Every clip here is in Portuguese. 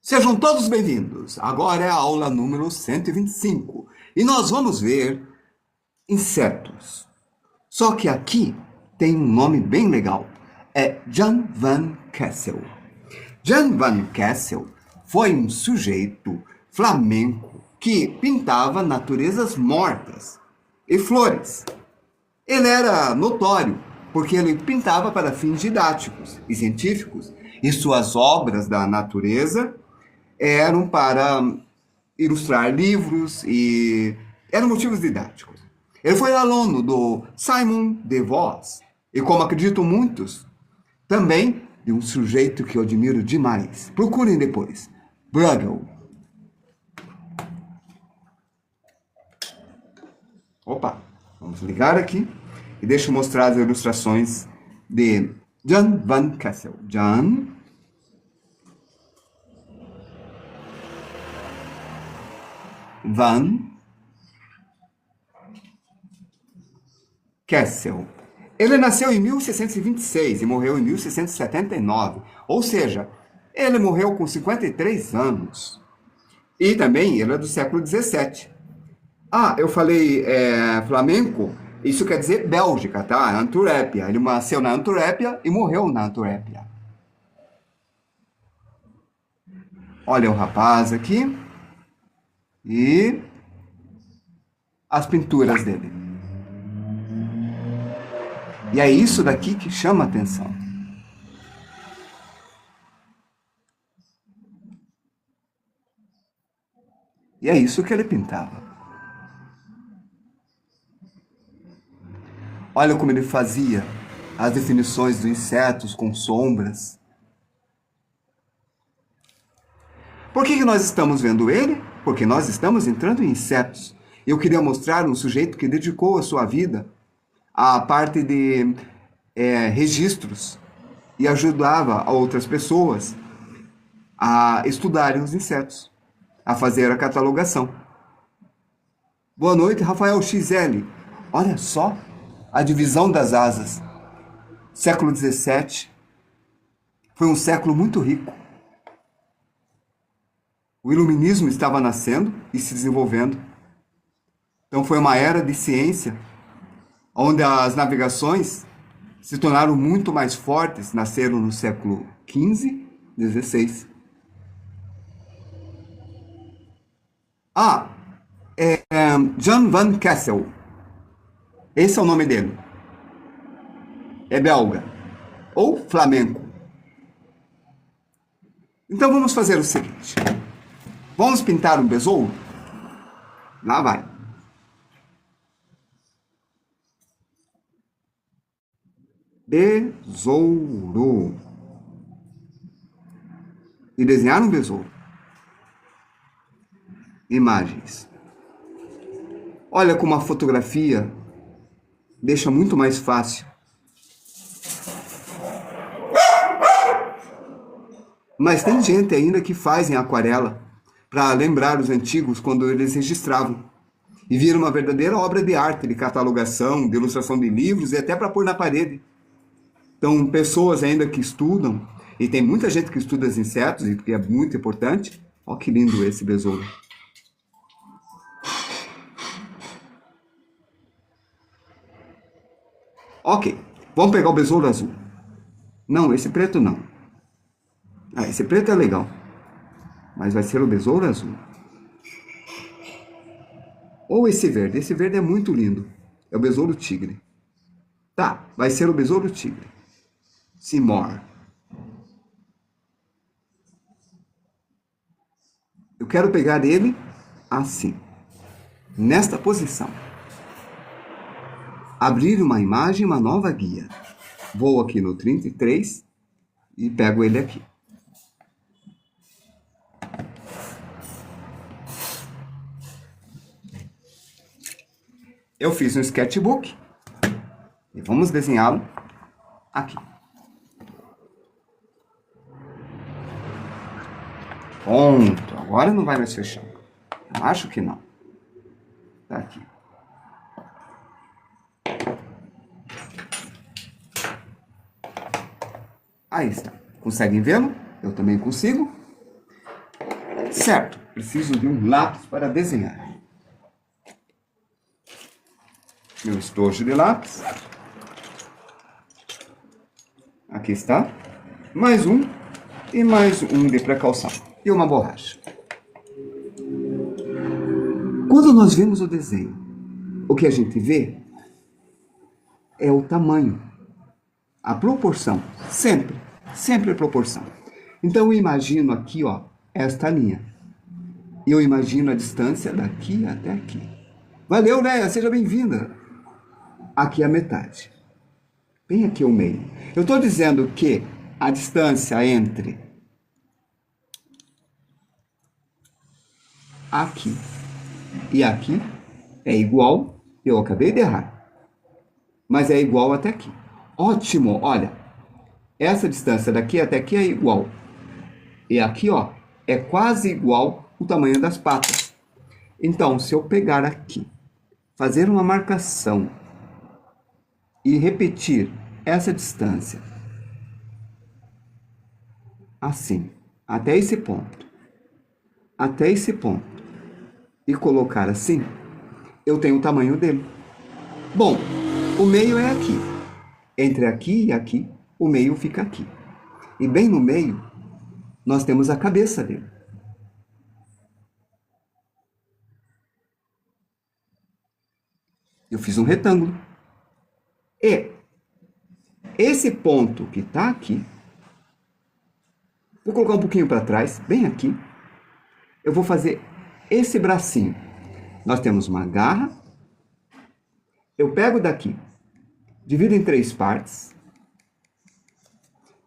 Sejam todos bem-vindos. Agora é a aula número 125 e nós vamos ver insetos. Só que aqui tem um nome bem legal. É Jan van Kessel. Jan van Kessel foi um sujeito flamenco que pintava naturezas mortas e flores. Ele era notório porque ele pintava para fins didáticos e científicos e suas obras da natureza eram para ilustrar livros e eram motivos didáticos. Ele foi aluno do Simon de Vos e, como acreditam muitos, também de um sujeito que eu admiro demais. Procurem depois. Bruegel. Opa, vamos ligar aqui e deixa eu mostrar as ilustrações de Jan van Kessel. Jan van Kessel. Ele nasceu em 1626 e morreu em 1679, ou seja, ele morreu com 53 anos. E também ele é do século 17. Eu falei flamenco, isso quer dizer Bélgica, tá? Antuérpia. Ele nasceu na Antuérpia e morreu na Antuérpia. Olha o rapaz aqui. E as pinturas dele. E é isso daqui que chama a atenção. E é isso que ele pintava. Olha como ele fazia as definições dos insetos com sombras. Por que nós estamos vendo ele? Porque nós estamos entrando em insetos. Eu queria mostrar um sujeito que dedicou a sua vida à parte de registros e ajudava a outras pessoas a estudarem os insetos, a fazer a catalogação. Boa noite, Rafael XL. Olha só a divisão das asas. Século XVII. Foi um século muito rico. O iluminismo estava nascendo e se desenvolvendo. Então foi uma era de ciência, onde as navegações se tornaram muito mais fortes, nasceram no século XV, XVI. Jan van Kessel. Esse é o nome dele. É belga. Ou flamenco. Então vamos fazer o seguinte. Vamos pintar um besouro? Lá vai. Besouro. E desenhar um besouro. Imagens. Olha como a fotografia deixa muito mais fácil. Mas tem gente ainda que faz em aquarela para lembrar os antigos quando eles registravam. E vira uma verdadeira obra de arte, de catalogação, de ilustração de livros e até para pôr na parede. Então, pessoas ainda que estudam, e tem muita gente que estuda os insetos, e que é muito importante. Olha que lindo esse besouro. Ok, vamos pegar o besouro azul. Não, esse preto não. Esse preto é legal. Mas vai ser o besouro azul. Ou esse verde é muito lindo. É o besouro tigre. Tá, vai ser o besouro tigre. Seymour. Eu quero pegar ele assim. Nesta posição. Abrir uma imagem, uma nova guia. Vou aqui no 33 e pego ele aqui. Eu fiz um sketchbook e vamos desenhá-lo aqui. Pronto, agora não vai mais fechar. Eu acho que não. Tá aqui. Aí está. Conseguem vê-lo? Eu também consigo. Certo, preciso de um lápis para desenhar. Meu estojo de lápis. Aqui está. Mais um e mais um de precaução. E uma borracha. Quando nós vemos o desenho, o que a gente vê é o tamanho, a proporção, sempre a proporção. Então eu imagino aqui, ó, esta linha. E eu imagino a distância daqui até aqui. Valeu, Leia, seja bem-vinda. Aqui é a metade. Bem aqui o meio. Eu estou dizendo que a distância entre aqui e aqui é igual, eu acabei de errar, mas é igual até aqui. Ótimo, olha, essa distância daqui até aqui é igual. E aqui, ó, é quase igual o tamanho das patas. Então, se eu pegar aqui, fazer uma marcação e repetir essa distância, assim, até esse ponto, e colocar assim, eu tenho o tamanho dele. Bom, o meio é aqui. Entre aqui e aqui, o meio fica aqui. E bem no meio, nós temos a cabeça dele. Eu fiz um retângulo. E esse ponto que está aqui, vou colocar um pouquinho para trás, bem aqui, eu vou fazer esse bracinho. Nós temos uma garra, eu pego daqui, divido em 3 partes,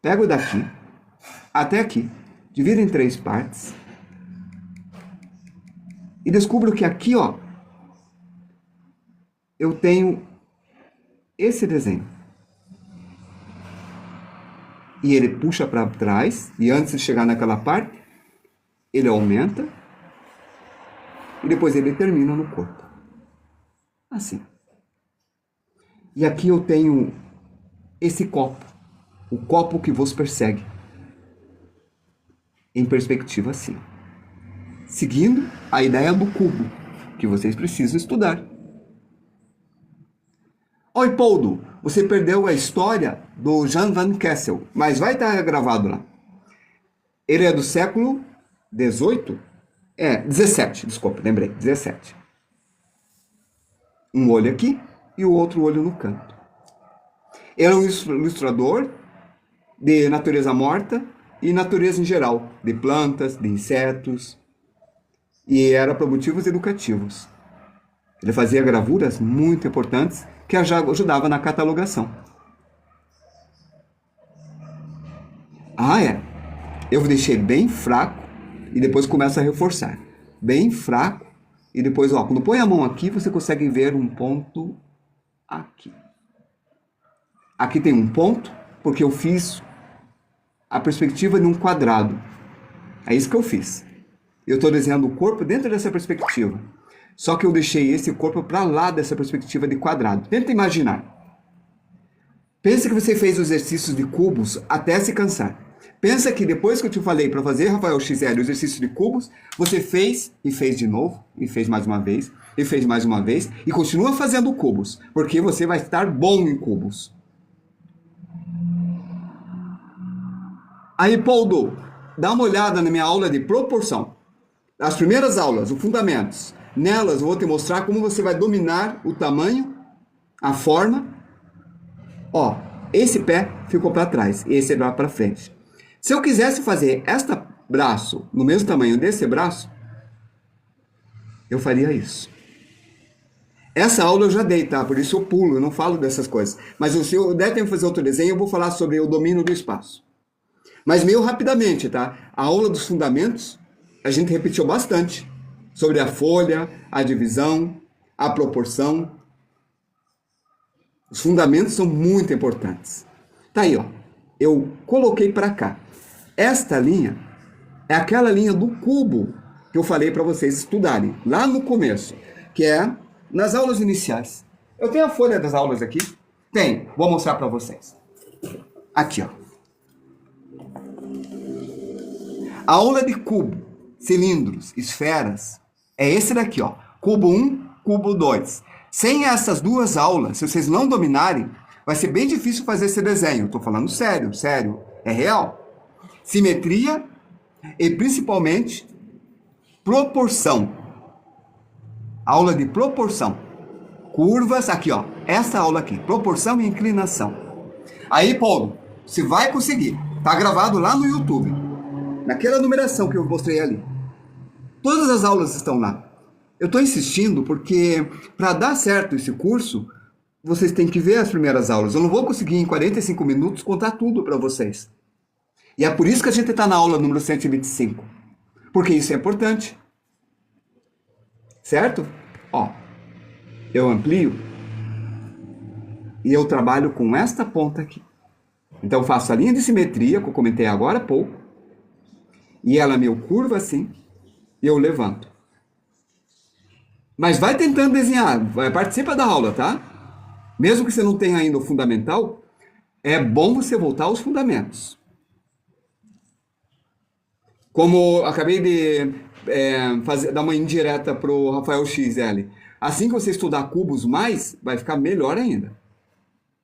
pego daqui até aqui, divido em 3 partes, e descubro que aqui, ó, eu tenho esse desenho. E ele puxa para trás, e antes de chegar naquela parte, ele aumenta, e depois ele termina no corpo. Assim. E aqui eu tenho esse copo, o copo que vos persegue, em perspectiva assim. Seguindo a ideia do cubo, que vocês precisam estudar. Oi, Poldo, você perdeu a história do Jan van Kessel, mas vai estar gravado lá. Ele é do século XVIII? 17, desculpa, lembrei, 17. Um olho aqui e o outro olho no canto. Ele é um ilustrador de natureza morta e natureza em geral, de plantas, de insetos, e era para motivos educativos. Ele fazia gravuras muito importantes que ajudava na catalogação. Eu deixei bem fraco e depois começo a reforçar. Bem fraco e depois, ó, quando põe a mão aqui, você consegue ver um ponto aqui. Aqui tem um ponto porque eu fiz a perspectiva de um quadrado. É isso que eu fiz. Eu estou desenhando o corpo dentro dessa perspectiva. Só que eu deixei esse corpo para lá dessa perspectiva de quadrado. Tenta imaginar. Pensa que você fez os exercícios de cubos até se cansar. Pensa que depois que eu te falei para fazer, Rafael XL, o exercício de cubos, você fez e fez de novo, e fez mais uma vez, e fez mais uma vez, e continua fazendo cubos, porque você vai estar bom em cubos. Aí, Poldo, dá uma olhada na minha aula de proporção. As primeiras aulas, os fundamentos. Nelas eu vou te mostrar como você vai dominar o tamanho, a forma. Ó, esse pé ficou para trás, esse vai para frente. Se eu quisesse fazer este braço no mesmo tamanho desse braço, eu faria isso. Essa aula eu já dei, tá? Por isso eu pulo, eu não falo dessas coisas. Mas se eu der tempo de fazer outro desenho, eu vou falar sobre o domínio do espaço. Mas meio rapidamente, tá? A aula dos fundamentos, a gente repetiu bastante. Sobre a folha, a divisão, a proporção. Os fundamentos são muito importantes. Tá aí, ó. Eu coloquei para cá. Esta linha é aquela linha do cubo que eu falei para vocês estudarem lá no começo, que é nas aulas iniciais. Eu tenho a folha das aulas aqui? Tem. Vou mostrar para vocês. Aqui, ó. A aula de cubo cilindros, esferas, é esse daqui, ó. Cubo 1, cubo 2. Sem essas duas aulas, se vocês não dominarem, vai ser bem difícil fazer esse desenho. Estou falando sério, sério. É real. Simetria e principalmente proporção. Aula de proporção. Curvas, aqui ó, essa aula aqui, proporção e inclinação. Aí, Paulo, você vai conseguir. Tá gravado lá no YouTube, naquela numeração que eu mostrei ali. Todas as aulas estão lá. Eu estou insistindo porque para dar certo esse curso, vocês têm que ver as primeiras aulas. Eu não vou conseguir em 45 minutos contar tudo para vocês. E é por isso que a gente está na aula número 125. Porque isso é importante. Certo? Ó, eu amplio e eu trabalho com esta ponta aqui. Então eu faço a linha de simetria, que eu comentei agora há pouco, e ela meio curva assim, e eu levanto. Mas vai tentando desenhar, participa da aula, tá? Mesmo que você não tenha ainda o fundamental, é bom você voltar aos fundamentos. Como acabei de dar uma indireta pro Rafael XL. Assim que você estudar cubos mais, vai ficar melhor ainda.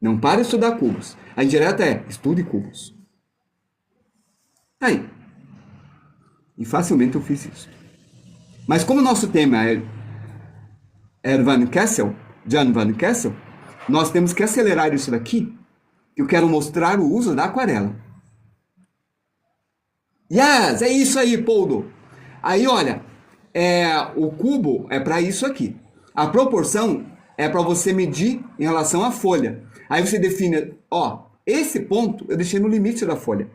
Não para de estudar cubos. A indireta é, estude cubos. Aí. E facilmente eu fiz isso. Mas como o nosso tema é Jan Van Kessel, nós temos que acelerar isso daqui, que eu quero mostrar o uso da aquarela. Yes, é isso aí, Poldo. Aí, olha, o cubo é para isso aqui. A proporção é para você medir em relação à folha. Aí você define, ó, esse ponto eu deixei no limite da folha.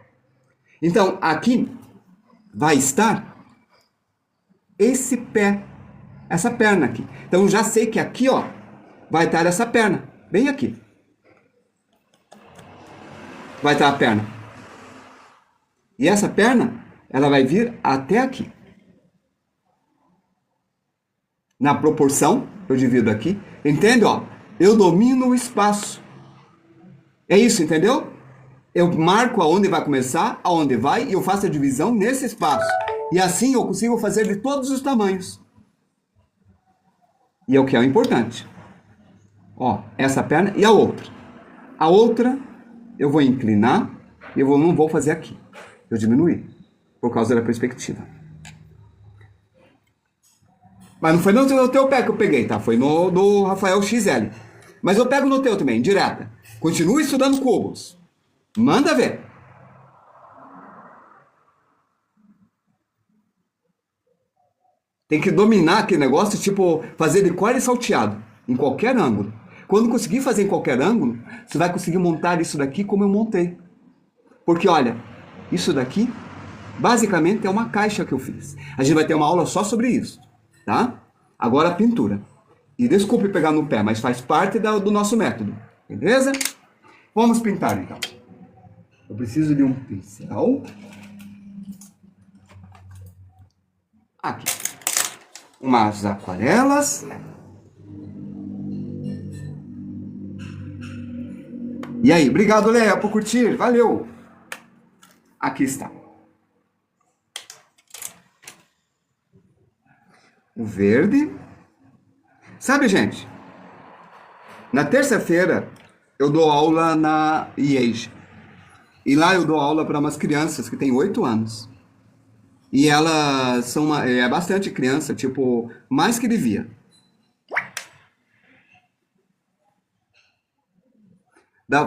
Então, aqui vai estar esse pé, essa perna aqui. Então, eu já sei que aqui, ó, vai estar essa perna, bem aqui. Vai estar a perna. E essa perna, ela vai vir até aqui. Na proporção, eu divido aqui. Entende, ó? Eu domino o espaço. É isso, entendeu? Eu marco aonde vai começar, aonde vai, e eu faço a divisão nesse espaço. E assim eu consigo fazer de todos os tamanhos. E é o que é importante. Ó, essa perna e a outra. A outra, eu vou inclinar, e eu não vou fazer aqui. Eu diminuí, por causa da perspectiva. Mas não foi no teu pé que eu peguei, tá? Foi no do Rafael XL. Mas eu pego no teu também, direta. Continue estudando cubos. Manda ver. Tem que dominar aquele negócio, tipo, fazer de core salteado, em qualquer ângulo. Quando conseguir fazer em qualquer ângulo, você vai conseguir montar isso daqui como eu montei. Porque, olha, isso daqui, basicamente, é uma caixa que eu fiz. A gente vai ter uma aula só sobre isso, tá? Agora a pintura. E desculpe pegar no pé, mas faz parte do nosso método, beleza? Vamos pintar, então. Eu preciso de um pincel. Aqui. Umas aquarelas. E aí, obrigado, Léa, por curtir. Valeu. Aqui está. O verde. Sabe, gente? Na terça-feira, eu dou aula na IEJ. E lá eu dou aula para umas crianças que têm 8 anos. E elas são bastante criança, tipo, mais que devia.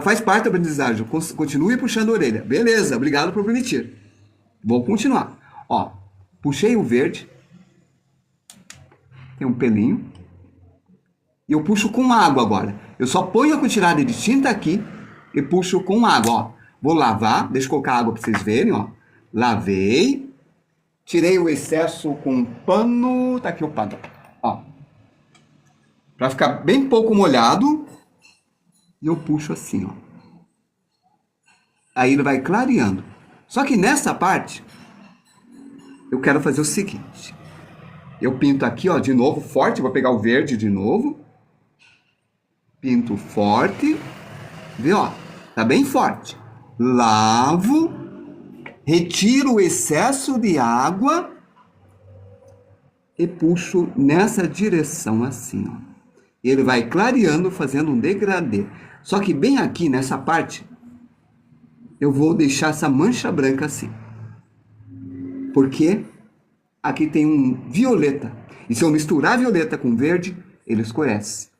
Faz parte da aprendizagem. Continue puxando a orelha. Beleza, obrigado por permitir. Vou continuar. Ó, puxei o verde. Tem um pelinho. E eu puxo com água agora. Eu só ponho a quantidade de tinta aqui e puxo com água, ó. Vou lavar, deixa eu colocar água para vocês verem, ó. Lavei. Tirei o excesso com um pano. Tá aqui o pano, ó. Para ficar bem pouco molhado. E eu puxo assim, ó. Aí ele vai clareando. Só que nessa parte, eu quero fazer o seguinte. Eu pinto aqui, ó, de novo, forte. Vou pegar o verde de novo. Pinto forte. Vê, ó. Tá bem forte. Lavo. Retiro o excesso de água. e puxo nessa direção assim, ó. Ele vai clareando, fazendo um degradê. Só que bem aqui nessa parte, eu vou deixar essa mancha branca assim. Porque aqui tem um violeta. E se eu misturar violeta com verde, ele escurece.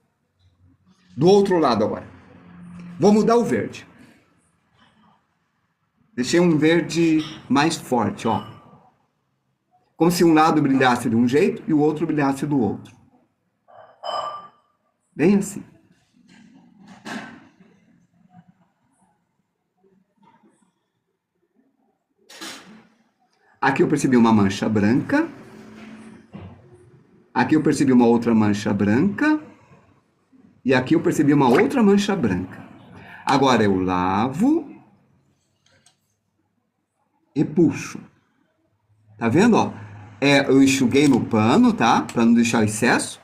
Do outro lado agora. Vou mudar o verde. Deixei um verde mais forte, ó. Como se um lado brilhasse de um jeito e o outro brilhasse do outro. Bem assim. Aqui eu percebi uma mancha branca. Aqui eu percebi uma outra mancha branca. E aqui eu percebi uma outra mancha branca. Agora eu lavo e puxo. Tá vendo, ó? Eu enxuguei no pano, tá? Para não deixar excesso.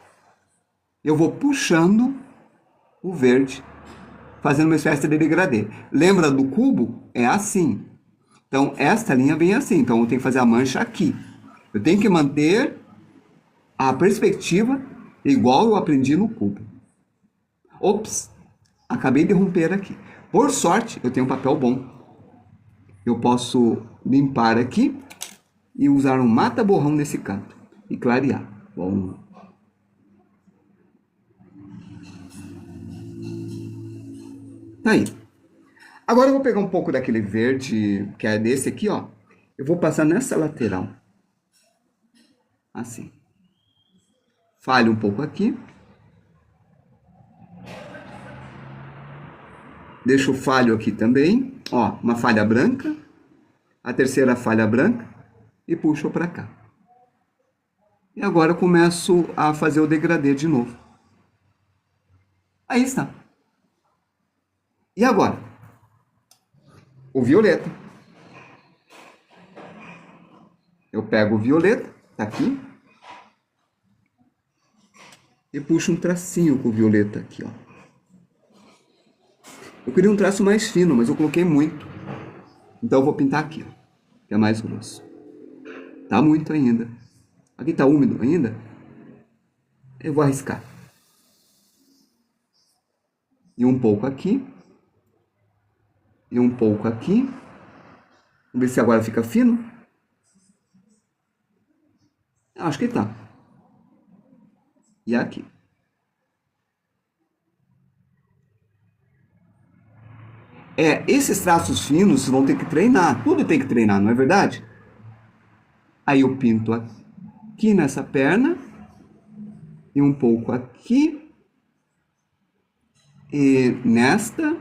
Eu vou puxando o verde, fazendo uma espécie de degradê. Lembra do cubo? É assim. Então, esta linha vem assim. Então, eu tenho que fazer a mancha aqui. Eu tenho que manter a perspectiva igual eu aprendi no cubo. Ops! Acabei de romper aqui. Por sorte, eu tenho um papel bom. Eu posso limpar aqui e usar um mata-borrão nesse canto e clarear. Bom. Tá aí. Agora eu vou pegar um pouco daquele verde, que é desse aqui, ó. Eu vou passar nessa lateral. Assim. Falho um pouco aqui. Deixo o falho aqui também. Ó, uma falha branca. A terceira falha branca. E puxo para cá. E agora eu começo a fazer o degradê de novo. Aí está. E agora? O violeta. Eu pego o violeta, tá aqui. E puxo um tracinho com o violeta aqui, ó. Eu queria um traço mais fino, mas eu coloquei muito. Então eu vou pintar aqui, ó, que é mais grosso. Tá muito ainda. Aqui tá úmido ainda. Eu vou arriscar. E um pouco aqui. E um pouco aqui. Vamos ver se agora fica fino. Acho que tá. E aqui. Esses traços finos vão ter que treinar. Tudo tem que treinar, não é verdade? Aí eu pinto aqui nessa perna. E um pouco aqui. E nesta.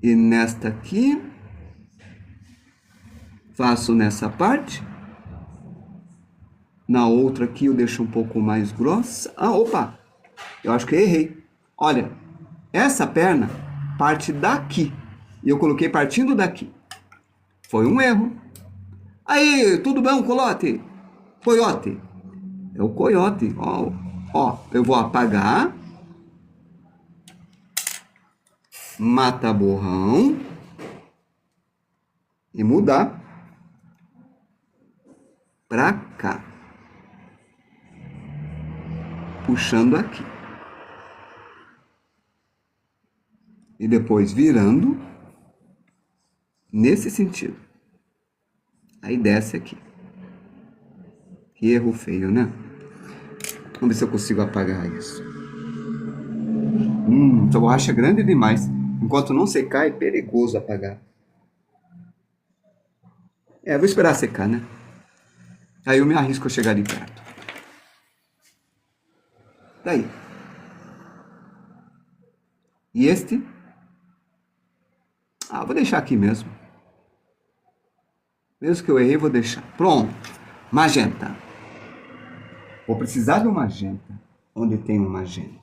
E nesta aqui. Faço nessa parte. Na outra aqui eu deixo um pouco mais grossa. Ah, opa! Eu acho que eu errei. Olha, essa perna parte daqui. E eu coloquei partindo daqui. Foi um erro. Aí, tudo bem, Colote? Coiote. É o coiote. Ó, ó, eu vou apagar. Mata borrão. E mudar pra cá. Puxando aqui. E depois virando nesse sentido. Aí desce aqui. Que erro feio, né? Vamos ver se eu consigo apagar isso. Essa borracha é grande demais. Enquanto não secar, é perigoso apagar. Vou esperar secar, né? Aí eu me arrisco a chegar ali perto. Daí. E este? Vou deixar aqui mesmo. Mesmo que eu errei, vou deixar. Pronto. Magenta. Vou precisar de um magenta. Onde tem um magenta?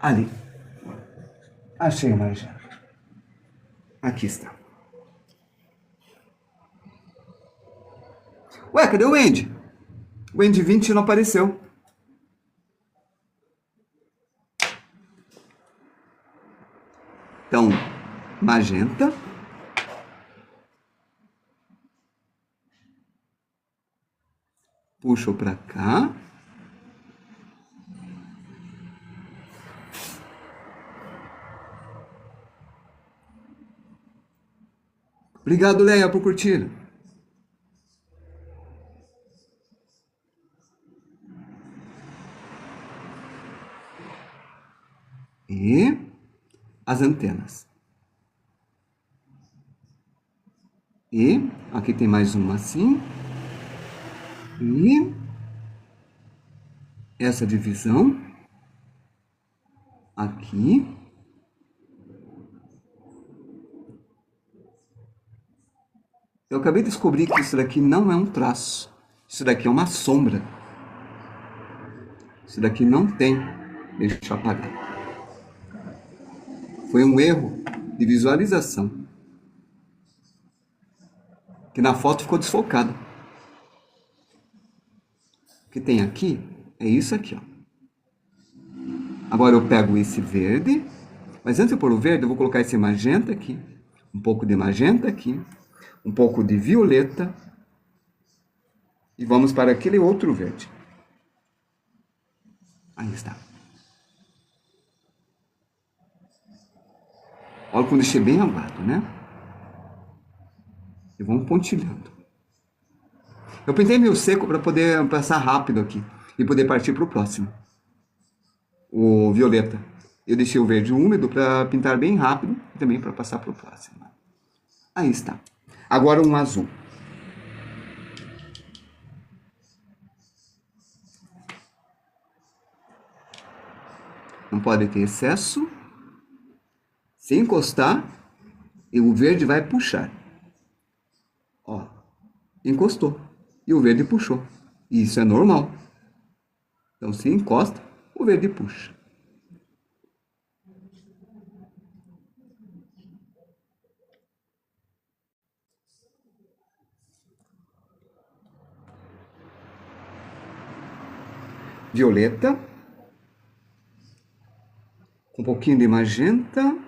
Ali. Achei o magenta. Aqui está. Ué, cadê o Andy? O Andy 20 não apareceu. magenta, puxo para cá, obrigado, Leia, por curtir. E as antenas. E aqui tem mais uma assim. E essa divisão aqui. Eu acabei de descobrir que isso daqui não é um traço. Isso daqui é uma sombra. Isso daqui não tem. Deixa eu apagar. Foi um erro de visualização. Que na foto ficou desfocado. O que tem aqui é isso aqui, ó. Agora eu pego esse verde. Mas antes de eu pôr o verde, eu vou colocar esse magenta aqui. Um pouco de magenta aqui. Um pouco de violeta. E vamos para aquele outro verde. Aí está. Olha quando deixei bem aguado, né? E vamos pontilhando. Eu pintei meio seco para poder passar rápido aqui. E poder partir para o próximo. O violeta. Eu deixei o verde úmido para pintar bem rápido. E também para passar para o próximo. Aí está. Agora um azul. Não pode ter excesso. Se encostar, e o verde vai puxar. Ó, encostou. E o verde puxou. E isso é normal. Então, se encosta, o verde puxa. Violeta. Com um pouquinho de magenta.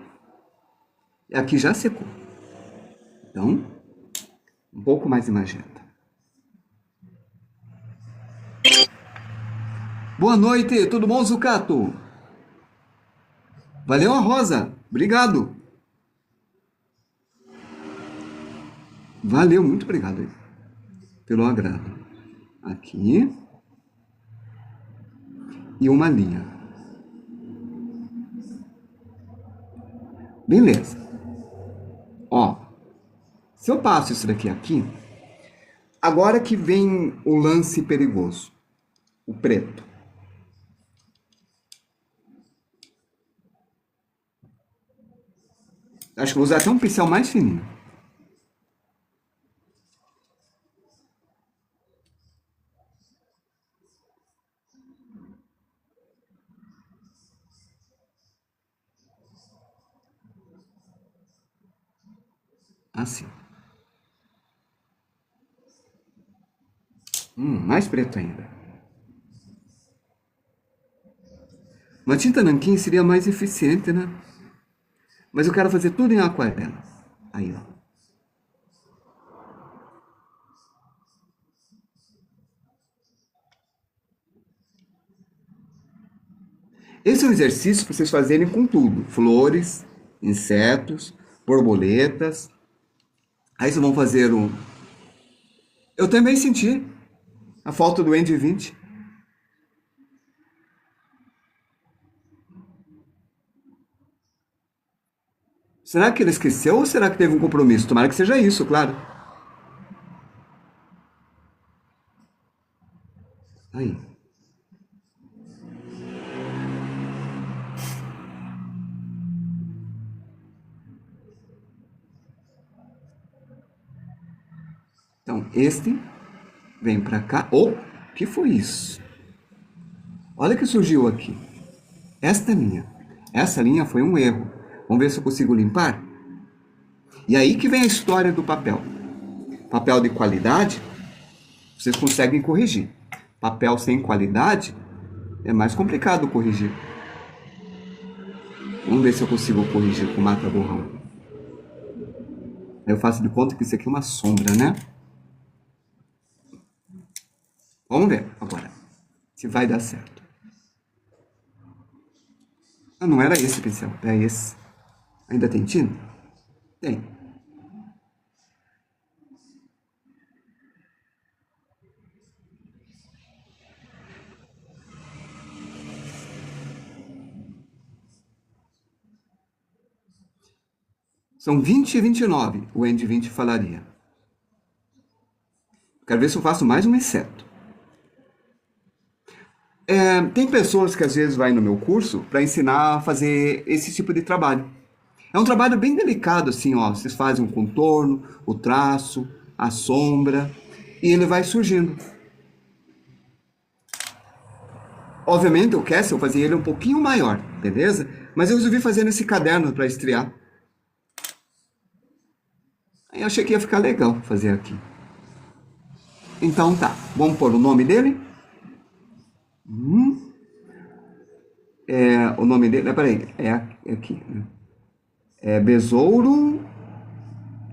E aqui já secou. Então, um pouco mais de magenta. Boa noite, tudo bom, Zucato? Valeu a rosa, obrigado. Valeu, muito obrigado aí, pelo agrado. Aqui. E uma linha. Beleza. Ó, se eu passo isso daqui aqui, agora que vem o lance perigoso, o preto. Acho que vou usar até um pincel mais fininho. Assim. Mais preto ainda. Uma tinta nanquim seria mais eficiente, né? Mas eu quero fazer tudo em aquarela. Aí, ó. Esse é um exercício para vocês fazerem com tudo. Flores, insetos, borboletas. Aí vocês vão fazer um... Eu também senti a falta do Andy 20. Será que ele esqueceu ou será que teve um compromisso? Tomara que seja isso, claro. Aí. Então, este vem para cá. Oh, que foi isso? Olha o que surgiu aqui. Esta linha. Essa linha foi um erro. Vamos ver se eu consigo limpar? E aí que vem a história do papel. Papel de qualidade, vocês conseguem corrigir. Papel sem qualidade, é mais complicado corrigir. Vamos ver se eu consigo corrigir com mata borrão. Eu faço de conta que isso aqui é uma sombra, né? Vamos ver agora se vai dar certo. Ah, não era esse pincel, é esse. Ainda tem tinta? Tem. São 20 e 29, o Andy 20 falaria. Quero ver se eu faço mais um inseto. Tem pessoas que às vezes vai no meu curso para ensinar a fazer esse tipo de trabalho. É um trabalho bem delicado, assim, ó. Vocês fazem o contorno, o traço, a sombra, e ele vai surgindo. Obviamente, o Castle eu fazia ele um pouquinho maior, beleza? Mas eu resolvi fazer nesse caderno para estrear. Aí eu achei que ia ficar legal fazer aqui. Então tá, vamos pôr o nome dele. O nome dele, peraí, é aqui, né? É Besouro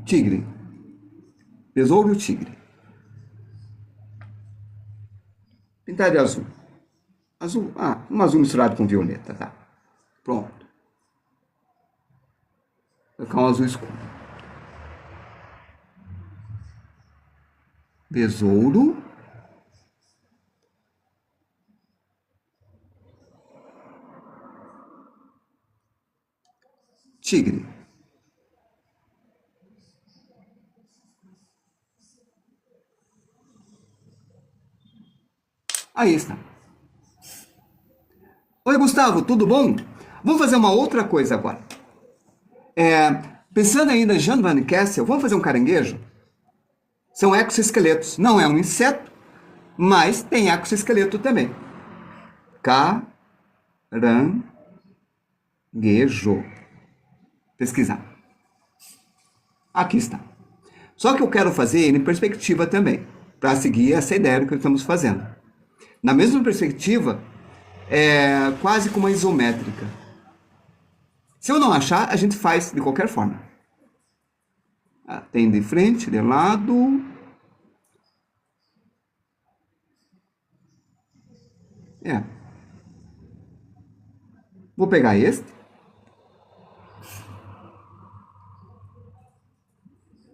Tigre. Besouro Tigre. Pintar de azul. Azul, um azul misturado com violeta, tá? Pronto. Vai ficar um azul escuro. Besouro. Tigre. Aí está. Oi, Gustavo, tudo bom? Vamos fazer uma outra coisa agora. Pensando ainda em Jan Van Kessel, vamos fazer um caranguejo? São exoesqueletos. Não é um inseto, mas tem exoesqueleto também. Caranguejo. Pesquisar. Aqui está. Só que eu quero fazer ele em perspectiva também, para seguir essa ideia que estamos fazendo. Na mesma perspectiva, quase como uma isométrica. Se eu não achar, a gente faz de qualquer forma. Tem de frente, de lado. Vou pegar este.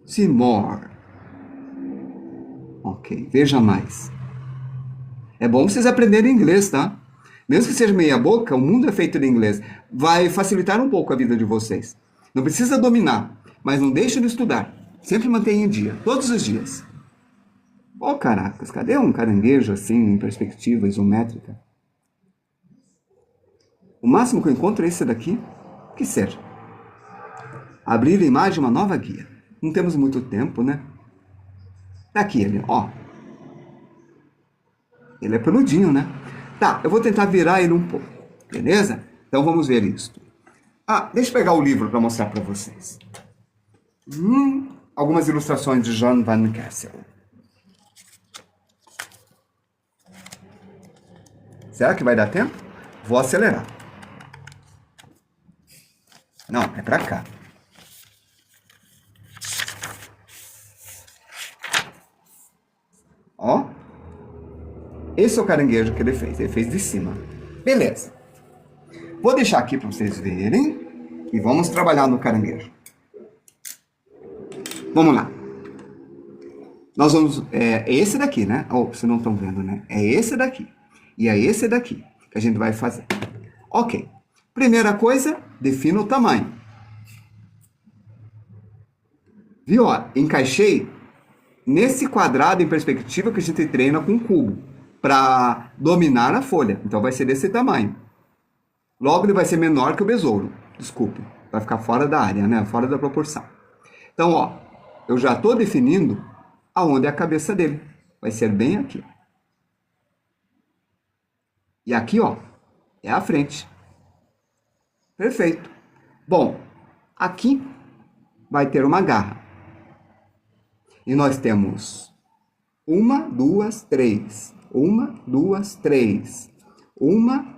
See more. Ok, veja mais. É bom vocês aprenderem inglês, tá? Mesmo que seja meia boca, o mundo é feito de inglês. Vai facilitar um pouco a vida de vocês. Não precisa dominar, mas não deixe de estudar. Sempre mantenha em dia, todos os dias. Oh, caracas, cadê um caranguejo assim, em perspectiva isométrica? O máximo que eu encontro é esse daqui. Que seja. Abrir a imagem uma nova guia. Não temos muito tempo, né? Tá aqui ele, ó. Ele é peludinho, né? Tá, eu vou tentar virar ele um pouco, beleza? Então vamos ver isso. Deixa eu pegar o livro para mostrar para vocês. Algumas ilustrações de Jan Van Kessel. Será que vai dar tempo? Vou acelerar. Não, é para cá. Ó. Esse é o caranguejo que ele fez. Ele fez de cima. Beleza. Vou deixar aqui para vocês verem. E vamos trabalhar no caranguejo. Vamos lá. Nós vamos... É esse daqui, né? Vocês não estão vendo, né? É esse daqui. E é esse daqui que a gente vai fazer. Ok. Primeira coisa, defina o tamanho. Viu? Ó, encaixei nesse quadrado em perspectiva que a gente treina com cubo. Para dominar a folha. Então vai ser desse tamanho. Logo ele vai ser menor que o besouro. Desculpe. Vai ficar fora da área, né? Fora da proporção. Então, ó. Eu já estou definindo aonde é a cabeça dele. Vai ser bem aqui. E aqui, ó. É a frente. Perfeito. Bom. Aqui vai ter uma garra. E nós temos 1, 2, 3. 1, 2, 3. 1,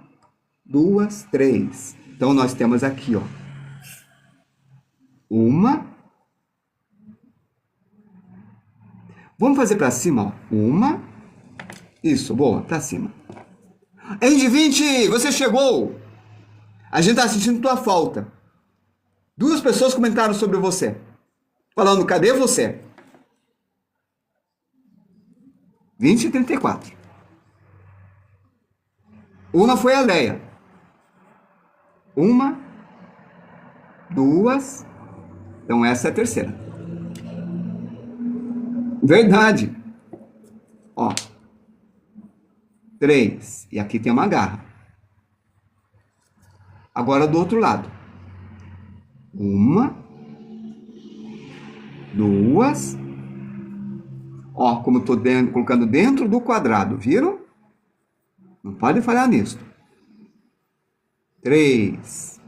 2, 3. Então, nós temos aqui, ó. 1, Vamos fazer para cima, ó. Uma. Isso, boa, para cima. Andy 20, você chegou! A gente tá assistindo tua falta. 2 pessoas comentaram sobre você. Falando, cadê você? 20 e 34. Uma foi a Leia. Uma, 2. Então essa é a terceira. Verdade. Ó. 3. E aqui tem uma garra. Agora do outro lado. Uma. 2. Ó, como estou colocando dentro do quadrado, viram? Não pode falhar nisso. 3.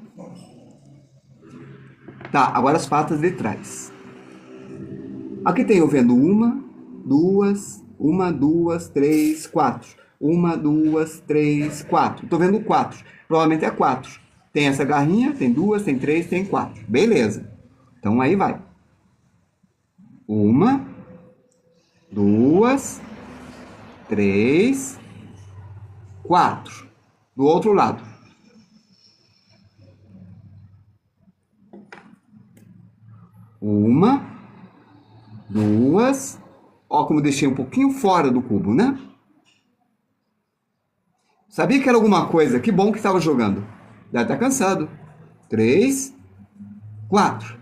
Tá, agora as patas de trás. Aqui tem eu vendo 1, 2, 1, 2, 3, 4. 1, 2, 3, 4. Tô vendo 4. Provavelmente é 4. Tem essa garrinha, tem 2, tem 3, tem 4. Beleza. Então aí vai. 1, 2, 3, 4. Do outro lado. 1, 2. Ó, como deixei um pouquinho fora do cubo, né? Sabia que era alguma coisa. Que bom que estava jogando. Deve estar cansado. 3, 4.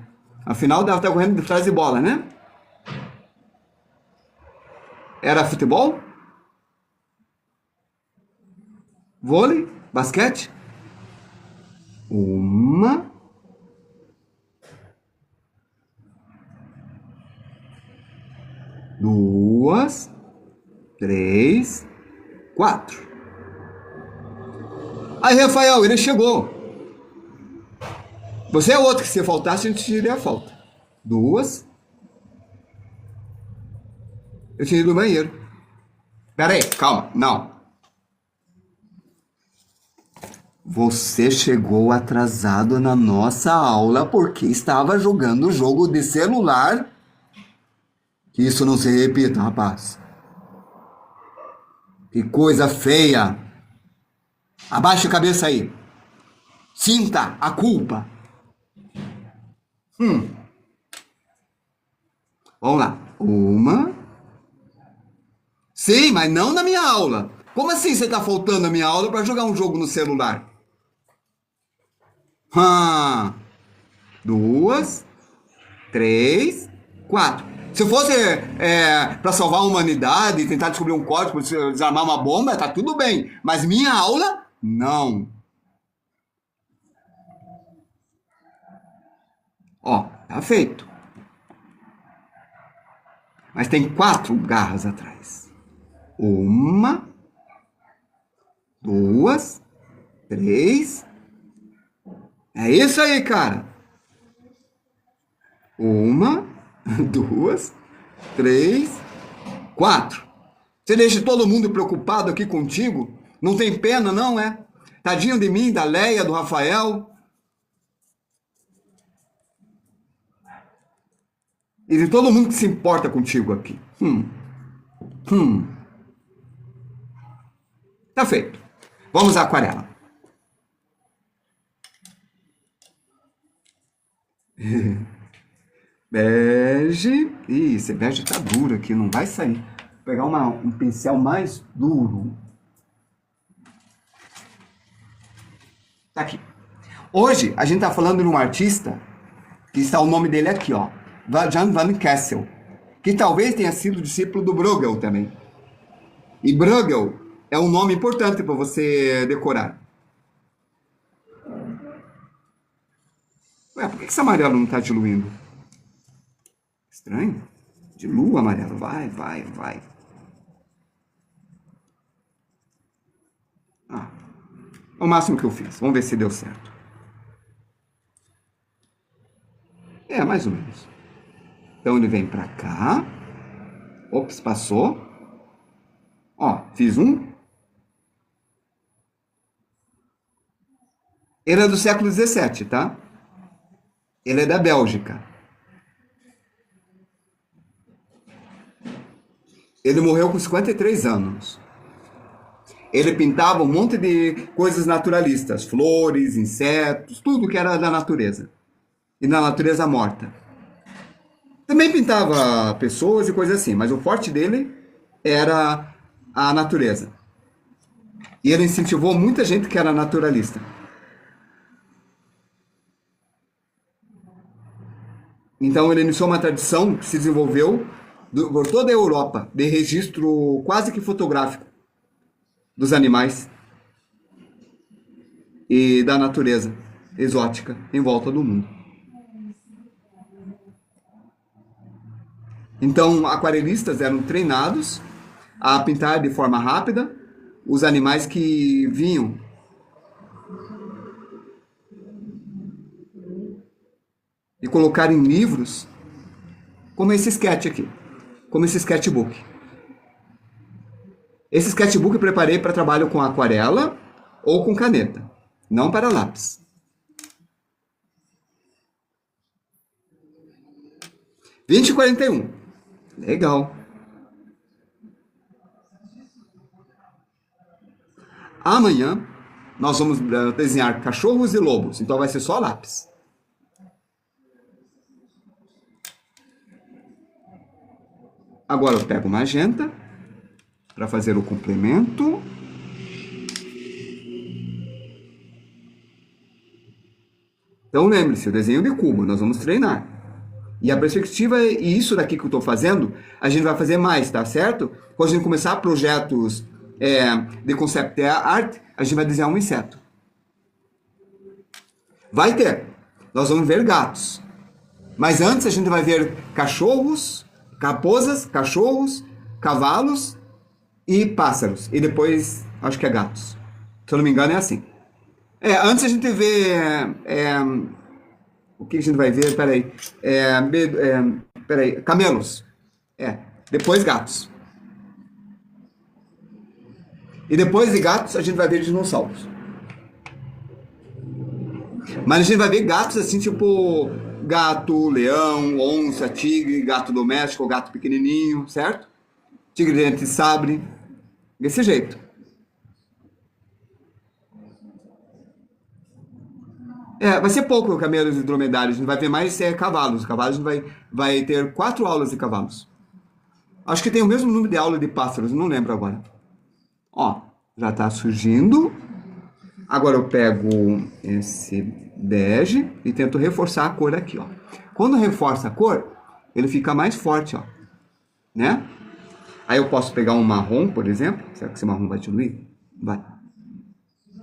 Afinal, deve estar correndo de trás de bola, né? Era futebol? Vôlei? Basquete? 1, 2, 3, 4. Aí, Rafael, ele chegou. Você é outro que se faltasse, a gente tiraria a falta. 2. Eu tinha ido no banheiro. Pera aí, calma, não. Você chegou atrasado na nossa aula porque estava jogando jogo de celular. Que isso não se repita, rapaz. Que coisa feia. Abaixa a cabeça aí. Sinta a culpa. Vamos lá. 1. Sim, mas não na minha aula. Como assim você está faltando a minha aula para jogar um jogo no celular? 2, 3, 4. Se fosse para salvar a humanidade e tentar descobrir um código para desarmar uma bomba, tá tudo bem. Mas minha aula, não. Ó, tá feito. Mas tem 4 garras atrás. 1, 2, 3. É isso aí, cara. 1, 2, 3, 4. Você deixa todo mundo preocupado aqui contigo? Não tem pena, não, é? Tadinho de mim, da Leia, do Rafael. E de todo mundo que se importa contigo aqui. Tá feito. Vamos à aquarela. Bege. Ih, esse bege tá duro aqui, não vai sair. Vou pegar um pincel mais duro. Tá aqui. Hoje a gente tá falando de um artista que está o nome dele aqui, ó. Jan van Kessel. Que talvez tenha sido discípulo do Bruegel também. E Bruegel é um nome importante para você decorar. Ué, por que esse amarelo não tá diluindo? Estranho. Dilua amarelo. Vai, vai, vai. Ah, é o máximo que eu fiz. Vamos ver se deu certo. É, mais ou menos. Então ele vem pra cá. Ops, passou. Ó, fiz um. Ele é do século XVII, tá? Ele é da Bélgica. Ele morreu com 53 anos. Ele pintava um monte de coisas naturalistas, flores, insetos, tudo que era da natureza. E na natureza morta. Também pintava pessoas e coisas assim, mas o forte dele era a natureza. E ele incentivou muita gente que era naturalista. Então ele iniciou uma tradição que se desenvolveu por toda a Europa, de registro quase que fotográfico dos animais e da natureza exótica em volta do mundo. Então, aquarelistas eram treinados a pintar de forma rápida os animais que vinham e colocar em livros, como esse sketch aqui, como esse sketchbook. Esse sketchbook eu preparei para trabalho com aquarela ou com caneta, não para lápis. R$20,41. Legal. Amanhã nós vamos desenhar cachorros e lobos, então vai ser só lápis. Agora eu pego magenta para fazer o complemento. Então lembre-se, o desenho de cubo, nós vamos treinar. E a perspectiva, e isso daqui que eu estou fazendo, a gente vai fazer mais, tá certo? Quando a gente começar projetos de concept art, a gente vai desenhar um inseto. Vai ter. Nós vamos ver gatos. Mas antes a gente vai ver cachorros, raposas, cachorros, cavalos e pássaros. E depois, acho que é gatos. Se eu não me engano, é assim. Antes a gente vê... o que a gente vai ver? Peraí. Camelos. Depois gatos. E depois de gatos, a gente vai ver dinossauros. Mas a gente vai ver gatos assim, tipo gato, leão, onça, tigre, gato doméstico, gato pequenininho, certo? Tigre de dente de sabre. Desse jeito. Vai ser pouco camelos e dromedários, a gente vai ver mais cavalos. Cavalos a gente vai ter 4 aulas de cavalos. Acho que tem o mesmo número de aula de pássaros, não lembro agora. Ó, já está surgindo. Agora eu pego esse bege e tento reforçar a cor aqui, ó. Quando reforça a cor, ele fica mais forte, ó. Né? Aí eu posso pegar um marrom, por exemplo. Será que esse marrom vai diluir? Vai.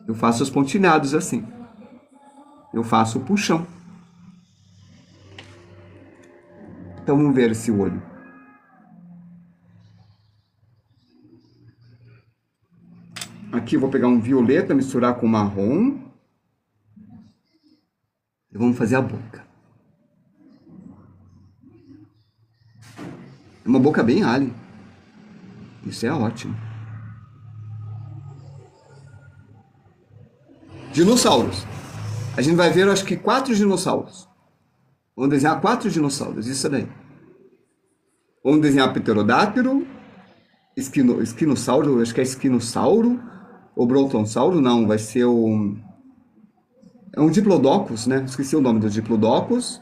Eu faço os pontilhados assim. Eu faço o puxão. Então vamos ver esse olho. Aqui eu vou pegar um violeta, misturar com marrom. E vamos fazer a boca. É uma boca bem alien. Isso é ótimo. Dinossauros. A gente vai ver, acho que 4 dinossauros. Vamos desenhar 4 dinossauros, isso daí. Vamos desenhar pterodátilo, esquinossauro, acho que é esquinossauro, ou brontossauro, não, vai ser o... É um diplodocus, né? Esqueci o nome do diplodocus.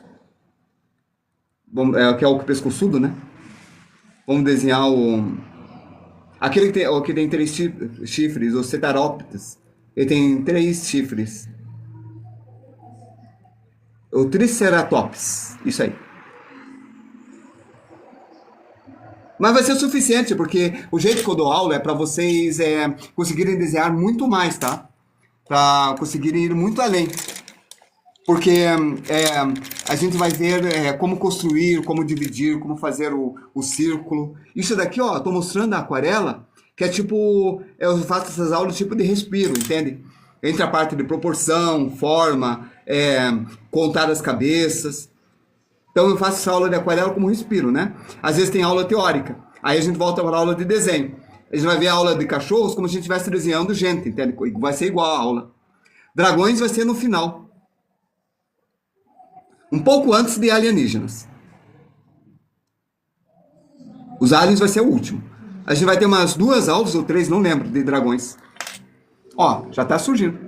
Que é o pescoçudo, né? Vamos desenhar aquele que tem 3 chifres, o Cetaroptes. Ele tem 3 chifres. O Triceratops, isso aí. Mas vai ser o suficiente, porque o jeito que eu dou aula é para vocês conseguirem desenhar muito mais, tá? Para conseguirem ir muito além. Porque a gente vai ver como construir, como dividir, como fazer o círculo. Isso daqui, ó, eu tô mostrando a aquarela, que é tipo, eu faço essas aulas tipo de respiro, entende? Entre a parte de proporção, forma, contar as cabeças. Então eu faço essa aula de aquarela como respiro, né? Às vezes tem aula teórica, aí a gente volta para a aula de desenho. A gente vai ver a aula de cachorros como se a gente estivesse desenhando gente, entende? Vai ser igual a aula. Dragões vai ser no final. Um pouco antes de alienígenas. Os aliens vai ser o último. A gente vai ter umas 2 aulas ou 3, não lembro, de dragões. Ó, já tá surgindo.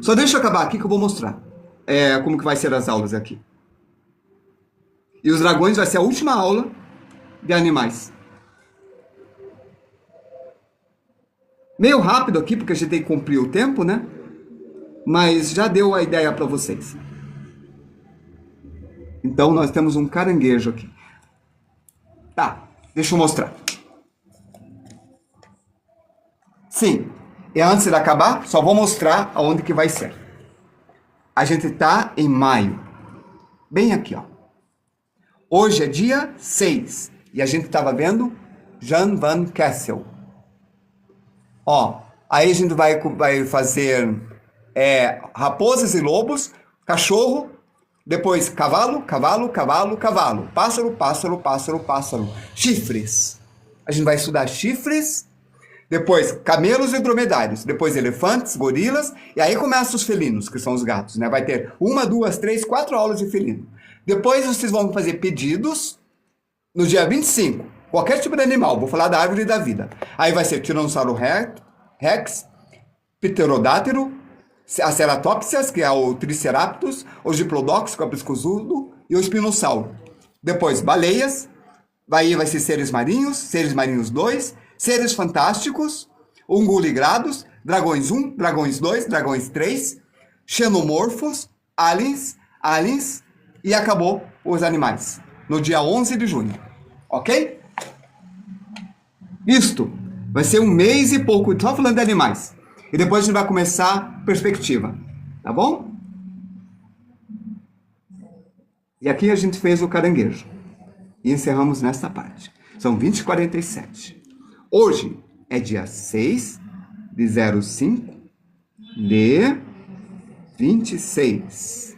Só deixa eu acabar aqui que eu vou mostrar como que vai ser as aulas aqui. E os dragões vai ser a última aula de animais. Meio rápido aqui, porque a gente tem que cumprir o tempo, né? Mas já deu a ideia para vocês. Então, nós temos um caranguejo aqui. Tá, deixa eu mostrar. Sim, e antes de acabar, só vou mostrar aonde que vai ser. A gente tá em maio. Bem aqui, ó. Hoje é dia 6. E a gente estava vendo Jan van Kessel. Ó, aí a gente vai fazer raposas e lobos, cachorro, depois cavalo, cavalo, cavalo, cavalo, pássaro, pássaro, pássaro, pássaro, chifres. A gente vai estudar chifres, depois camelos e dromedários, depois elefantes, gorilas, e aí começam os felinos, que são os gatos, né? Vai ter 1, 2, 3, 4 aulas de felino. Depois vocês vão fazer pedidos no dia 25. Qualquer tipo de animal. Vou falar da árvore da vida. Aí vai ser Tiranossauro Rex, Pterodátilo, a Ceratopsias, que é o Triceratops, o Diplodocus, que é o pescoçudo, e o Espinossauro. Depois, baleias. Aí vai ser seres marinhos 2, seres fantásticos, unguligrados, dragões 1, dragões 2, dragões 3, xenomorfos, aliens, e acabou os animais. No dia 11 de junho. Ok? Isto vai ser 1 mês e pouco só falando de animais. E depois a gente vai começar perspectiva. Tá bom? E aqui a gente fez o caranguejo. E encerramos nesta parte. São 20h47. Hoje é dia 6 de 05 de 26.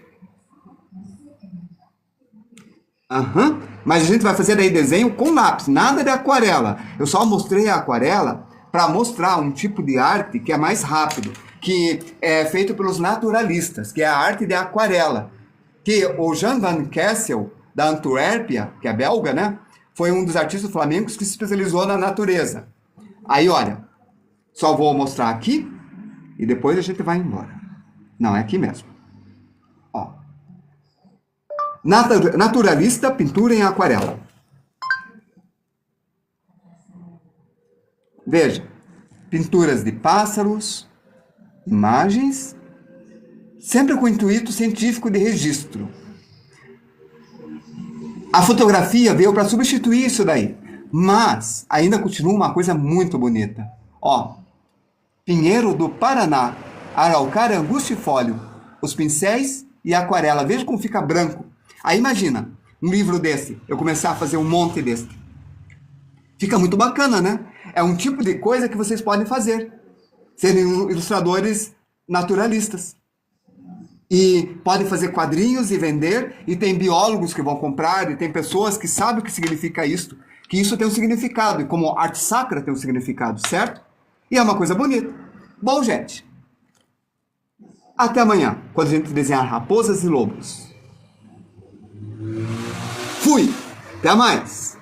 Mas a gente vai fazer aí desenho com lápis, nada de aquarela. Eu só mostrei a aquarela para mostrar um tipo de arte que é mais rápido, que é feito pelos naturalistas, que é a arte de aquarela. Que o Jan van Kessel, da Antuérpia, que é belga, né? Foi um dos artistas flamencos que se especializou na natureza. Aí, olha, só vou mostrar aqui e depois a gente vai embora. Não, é aqui mesmo. Ó. Naturalista, pintura em aquarela. Veja, pinturas de pássaros, imagens, sempre com intuito científico de registro. A fotografia veio para substituir isso daí, mas ainda continua uma coisa muito bonita. Ó, pinheiro do Paraná, araucária angustifólio, os pincéis e a aquarela. Veja como fica branco. Aí imagina, um livro desse, eu começar a fazer um monte desse. Fica muito bacana, né? É um tipo de coisa que vocês podem fazer. Serem ilustradores naturalistas. E podem fazer quadrinhos e vender, e tem biólogos que vão comprar, e tem pessoas que sabem o que significa isso, que isso tem um significado, e como arte sacra tem um significado, certo? E é uma coisa bonita. Bom, gente, até amanhã, quando a gente desenhar raposas e lobos. Fui! Até mais!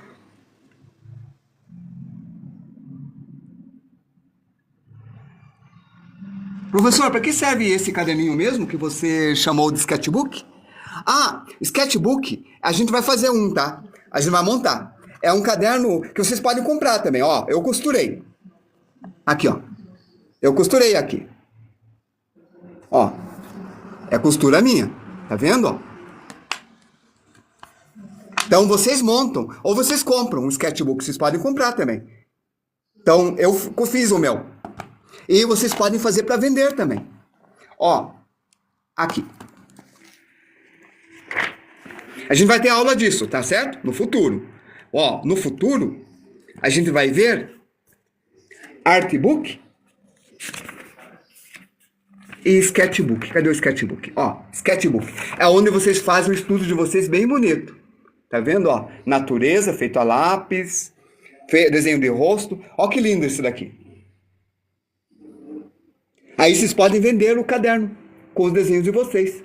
Professor, para que serve esse caderninho mesmo que você chamou de sketchbook? Ah, sketchbook, a gente vai fazer um, tá? A gente vai montar. É um caderno que vocês podem comprar também, ó. Eu costurei. Aqui, ó. Eu costurei aqui. Ó. É costura minha. Tá vendo, ó? Então vocês montam, ou vocês compram um sketchbook, vocês podem comprar também. Então eu fiz o meu. E vocês podem fazer para vender também. Ó, aqui. A gente vai ter aula disso, tá certo? No futuro. Ó, no futuro, a gente vai ver artbook e sketchbook. Cadê o sketchbook? Ó, sketchbook. É onde vocês fazem o estudo de vocês bem bonito. Tá vendo, ó? Natureza, feito a lápis, desenho de rosto. Ó que lindo isso daqui. Aí vocês podem vender o caderno com os desenhos de vocês.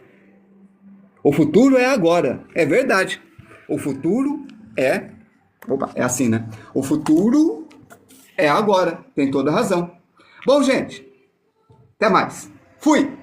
O futuro é agora. É verdade. O futuro é... Opa, é assim, né? O futuro É agora, tem toda razão. Bom, gente, até mais. Fui!